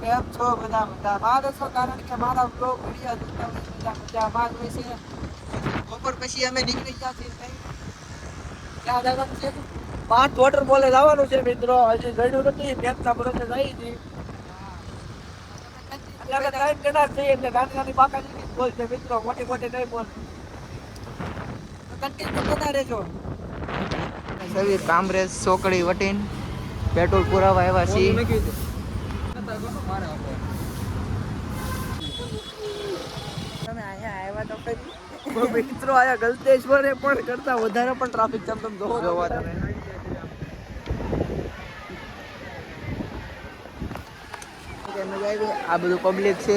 કેમ છો બધા મજામાં છો? કારણ કે મારા બ્લોગ વિડિયો જોતા મજામાં જ હોય છે. બપોર પછી અમે નીકળી ગયા છીએ ક્યાં જવાનું છે? પાંચ વોટર બોલે જવાનું છે મિત્રો. હજી ગયું નથી, મેચના ભરોસે જઈ હતી. એટલે ત્રણ જણા છીએ એટલે નાની નાની બાકાજી બોલ છે મિત્રો, મોટી મોટી નહીં બોલ. કન્ટિન્યુ કરતા રહેજો. સવી કામરેજ સોકડી વટીન પેટ્રોલ પુરાવા આવ્યા છીએ. તમે અહીંયા આવ્યા તો કઈ મિત્રો આયા ગલતેશ્વરે પણ કરતા વધારે પણ ટ્રાફિક જામ તમે જોવા તમે. આ બધું પબ્લિક છે.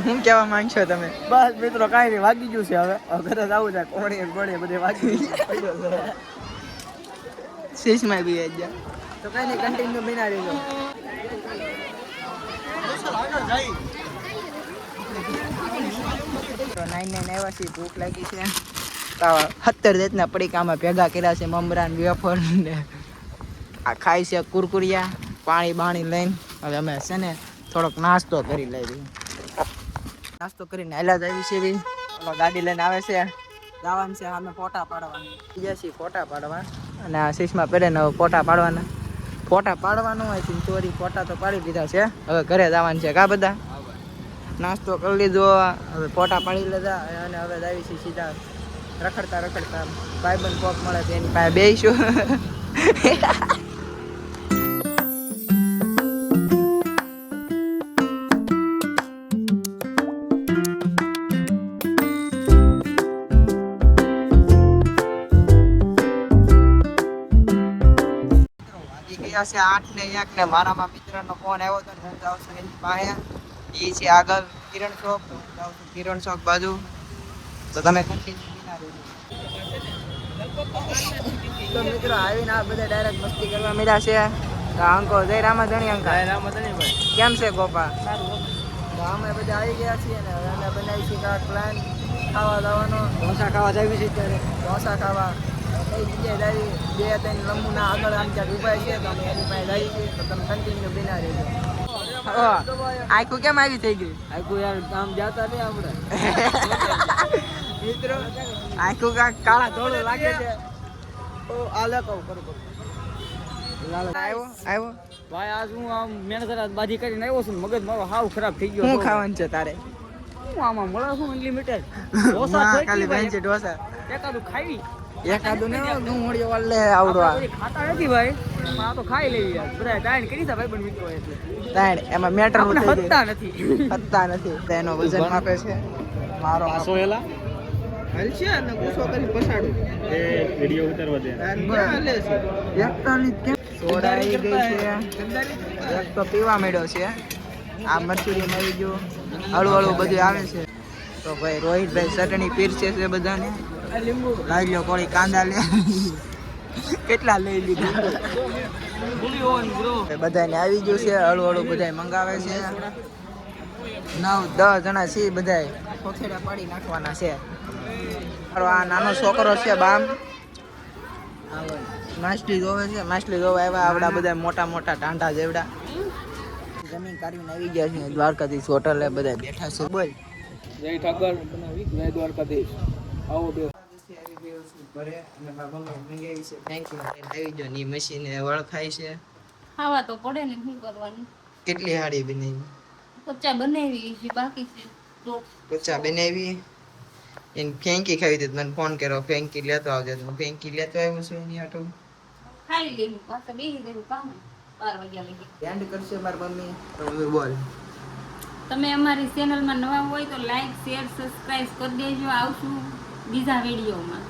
હું કેવા માંગશો તમે? બસ મિત્રો કાંઈ નહીં, વાગી ગયું છે. હવે ઘરે જવું છે. કોણી કોણી બધે વાગી ગયું. શીશમાં બી આવી ગયા તો કઈ નહીં, કન્ટિન્યુ બિના રહેજો. 9 આવ્યા છે, ભૂખ લાગી છે. 70 જાતના પડીકામાં ભેગા કર્યા છે, મમરાન વેફર ને આ ખાય છે કુરકુરિયા, પાણી બાણી લઈને. હવે અમે છે ને થોડોક નાસ્તો કરી લઈએ. નાસ્તો કરીને હાલ્યા જ આવી છે બી. ગાડી લઈને આવે છે, જવાનું છે અમે ફોટા પાડવાના. બીજા છીએ ફોટા પાડવા અને આ શીશમાં પહેરે ને હવે ફોટા પાડવાના. ફોટા પાડવાનું હોય છે ચોરી, ફોટા તો પાડી દીધા છે. હવે ઘરે જવાનું છે કા બધા. નાસ્તો કરી લીધો, હવે ફોટા પાડી લીધા અને હવે આવી છીએ સીધા રખડતા રખડતા ભાઈબંધ કોક મળે તો એની પાસે બેસીશું. ગયા છે 8 ને 1 ને મારામાં મિત્રનો ફોન આવ્યો તો હું જાઉં છું એની પાસે. એ છે આગળ કિરણ ચોક, તો હું જાઉં છું કિરણ ચોક બાજુ. તો તમે તો મિત્રો આવીને આ બધા ડાયરેક્ટ મસ્તી કરવા મળ્યા છે. તો અંકો જય રામાધણી અંકા. રામાધણી ભાઈ કેમ છે ગોપા? તો અમે બધા આવી ગયા છીએ ને હવે અમે બનાવી છીએ કાંઈક પ્લાન ખાવા જવાનો. ઢોસા ખાવા જઈએ છીએ ત્યારે. ઢોસા ખાવા કઈ જગ્યાએ જઈએ? 2-3 લંબુના આગળ આમ ક્યાંક ઉભા છે તો અમે એની પાસે જઈએ છીએ. તો તમે કન્ટિન્યુ બિના રહેજો. આખું કેમ આવી થઈ ગઈ? આખું યાર કામ જતા નહીં આપણે મિત્રો. આખું કાંક કાળા ધોળું લાગે છે. ઓ આલે કહું કરું આવ્યો ભાઈ. આજ હું આમ મહેનત બાજી કરીને આવ્યો છું. મગજ મારો હાવ ખરાબ થઈ ગયો. શું ખાવાનું છે તારે? હું આમાં મળે છું અનલિમિટેડ ઢોસા. ખાલી ભાઈ છે ઢોસા. એકાદું ખાવી, એકાદું ને ડુંગળીઓ વાલે આવડવા ખાતા નથી ભાઈ. આ તો ખાઈ લેવી યાર. બધા દાણ કરી છે ભાઈ બન મિત્રો. એટલે દાણ એમાં મેટર હત્તા નથી. તેનો વજન માપે છે મારો. પાસો એલા હાલ છે ને ગુસ્સો કરી પછાડું એ વિડિયો ઉતારવા દે. હાલે છે એક તો ની કેમ સોડા આવી ગઈ છે. એક તો પીવા મળ્યો છે. આ મરચુરી મળી ગયો, હળવું હળવું બધું આવે છે. તો ભાઈ રોહિતભાઈ ચટણી પીરસે છે બધાને. લાવી લો કોળી કાંદા લે. કેટલા લઈ લીધા બધાને આવી ગયું છે. હળવું હળવું બધા મંગાવે છે. 9-10 જણા છે બધા. ખોખેડા પાડી નાખવાના છે. આ નાનો છોકરો છે બામ, માછલી જોવે છે. માછલી જોવા આવ્યા આવડા બધા મોટા મોટા ટાંટા જેવડા. જમીન કાઢીને આવી ગયા છે દ્વારકાધીશ હોટલે. બધા બેઠા છે. બોલ જય ઠાકર, જય દ્વારકાધીશ. આવો બે ઘરે અને મારા મમ્મી મંગાવી છે. થેન્ક યુ આવી ગયો ની મશીન વળ ખાય છે. ખાવા તો પડે ને, શું કરવાનું. કેટલી હાડી બનાવી? કચ્ચા બનાવી છે, બાકી છે તો કચ્ચા બનાવી. એને ફેંકી ખાવી હતી, મને ફોન કર્યો ફેંકી લેતો આવજો. તો ફેંકી લેતો આવ્યો છું એની આટો. ખાઈ લેવું પાછા બેસી દેવું કામ 12 વાગ્યા લગી. એન્ડ કરશે મારી મમ્મી. તો બોલ તમે અમારી ચેનલમાં નવા હોય તો લાઈક શેર સબસ્ક્રાઇબ કરી દેજો. આવશું બીજા વિડીયોમાં.